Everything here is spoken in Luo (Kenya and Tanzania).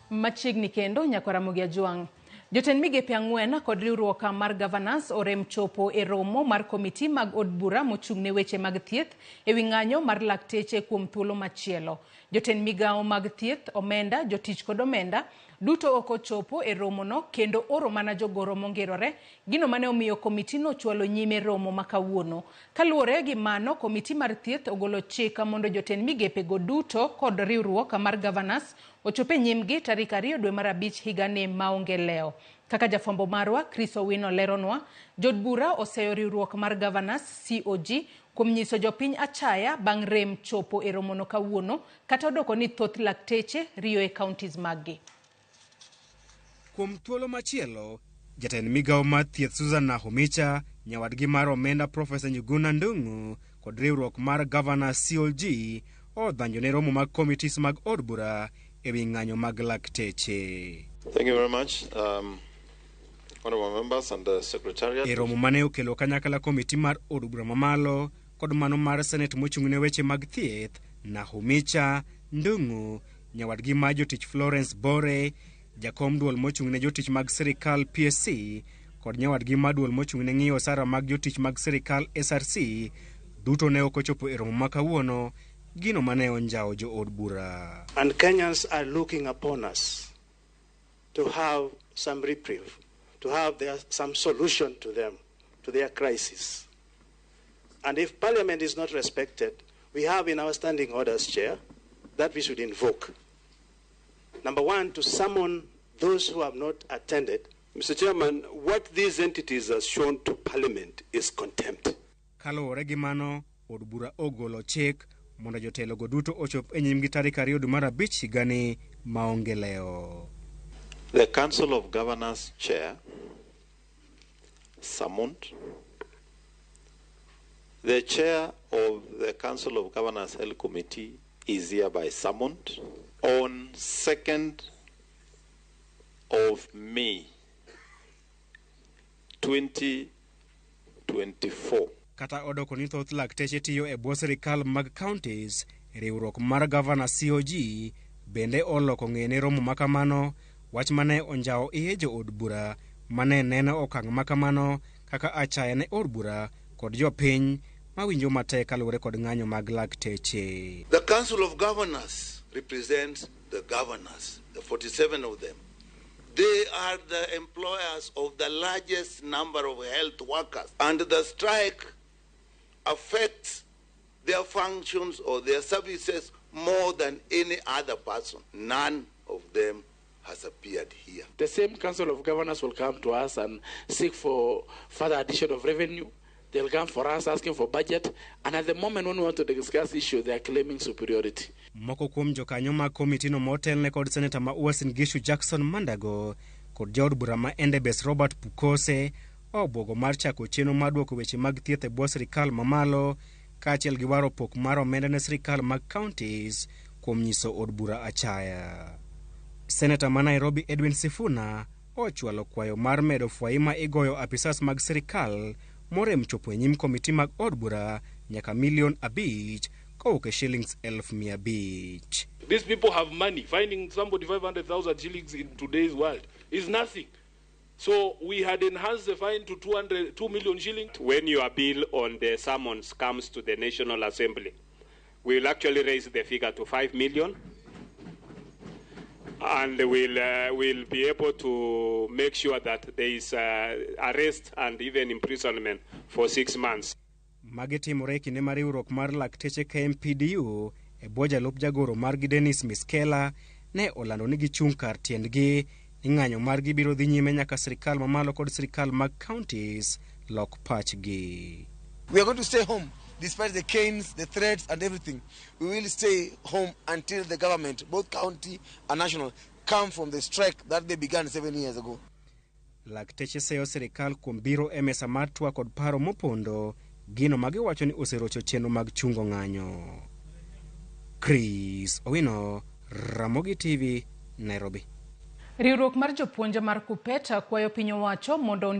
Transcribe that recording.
Machiegni kendo nyako Ramogi Ajuang. Jotend migepe ang'wen kod riwruok mar governance orem chopo e romo mar komiti mag od bura mochung'ne weche mag thieth ewi ng'anyo mar lakteche kuom thuolo machielo. Jotend migao mag thieth, omenda, jotich kod omenda duto ok ochopo e romo no kendo oro mana jogoro mongirore, gino mane omiyo komiti no chwalo nyime romo makawuono. Kaluwore gi mano, komiti mar thieth ogolo chik mondo jotend migepe go duto kod riwruok mar governance ochope nyimgi tarik 2 dwe mar 5 higani maonge leo. Kaka jafwambo marwa Chris Owino leronwa, jod bura oseyo riwruok mar governance COG kuom nyiso jopiny achaya bang' rem chopo e romono kawuono kata odoko ni thoth lakteche riyo e counties maggi. Kuom thuolo machielo, jatend migao mar thieth Susan Nahumicha, nyawadgi mar omenda Professor Njuguna Ndung'u kod riwruok mar governance COG odhanjo ne romo mag committees mag od bura ewi ng'anyo mag lakteche. Thank you very much. Honorable members and the secretariat. E romo mane okelo kanyakla komiti mar od bura mamalo kod mano mar Senate mochung'ne weche mag thieth, Nahumicha, Ndung'u, nyawadgi mar jotich Florence Bore, jakom duol mochung'ne jotich mag sirikal PSC kod nyawadgi mar duol mochung'ne ng'iyo osara mag jotich mag sirikal SRC duto ne ok ochopo e romo makawuono, gino mane onjao jo od bura. And Kenyans are looking upon us to have some reprieve, to have some solution to them, to their crisis. And if Parliament is not respected, we have in our standing orders, Chair, that we should invoke. Number one, to summon those who have not attended. Mr. Chairman, what these entities have shown to Parliament is contempt. Kaluwore gi mano, od bura ogolo chik mondo jotelo go duto ochop e nyimgi tarik 2 dwe mar 5 higani maonge leo. The Council of Governors Chair summoned. The Chair of the Council of Governors Health Committee is hereby summoned on 2nd of May 2024. Kata odoko ni thoth lakteche tiyo e bwo sirikal mag counties, riwruok mar governor COG bende oloko ng'ene romo makamano, wach mane onjao iye jo od bura mane neno okang' makamano kaka achaya ne od bura kod jopiny mawinjo matek kaluwore kod ng'anyo mag lakteche. The Council of Governors represents the governors, the 47 of them. They are the employers of the largest number of health workers, and the strike affects their functions or their services more than any other person. None of them has appeared here. The same Council of Governors will come to us and seek for further addition of revenue. They'll come for us asking for budget, and at the moment when we want to discuss issue, they are claiming superiority. Moko kuom jokanyo mag komiti no motelne kod Senator ma Uasin Gishu Jackson Mandago kod jaod bura ma Endebess Robert Pukose obwogo mar chako chenro mar duoko weche mag thieth e bwo sirikal mamalo kaachiel gi waro pok mar omenda ne sirikal mag counties kuom nyiso od bura achaya. Senator ma Nairobi Edwin Sifuna ochwalo kwayo mar medo fwai ma igoyo apisas mag sirikal morem chopo e nyim komiti mag od bura nyaka $5 million kowuok shillings 500,000. These people have money. Finding somebody 500,000 shillings in today's world is nothing. So we had enhanced the fine to 2 million shillings. When your bill on the summons comes to the National Assembly, we will actually raise the figure to 5 million. And we'll be able to make sure that there is arrest and even imprisonment for 6 months. Magitimore kinde mar riwruok mar lakteche KMPDU e bwo jalup jagoro margi Dennis Miskela ne olando ni gichung' kar tiendgi ni ng'anyo margi biro dhi nyime nyaka sirikal mamalo kod sirikal mag counties lok pachgi. We are going to stay home despite the canes, the threats and everything. We will stay home until the government, both county and national, come from the strike that they began 7 years ago. Lakteche seyo sirikal kuom biro e mesa mar twak kod paro mopondo, gino magiwacho ni oserocho chenro mag chungo ng'anyo. Chris Owino, Ramogi TV, Nairobi. Riwruok mar jopuonje mar Kupeta kwayo piny owacho mondo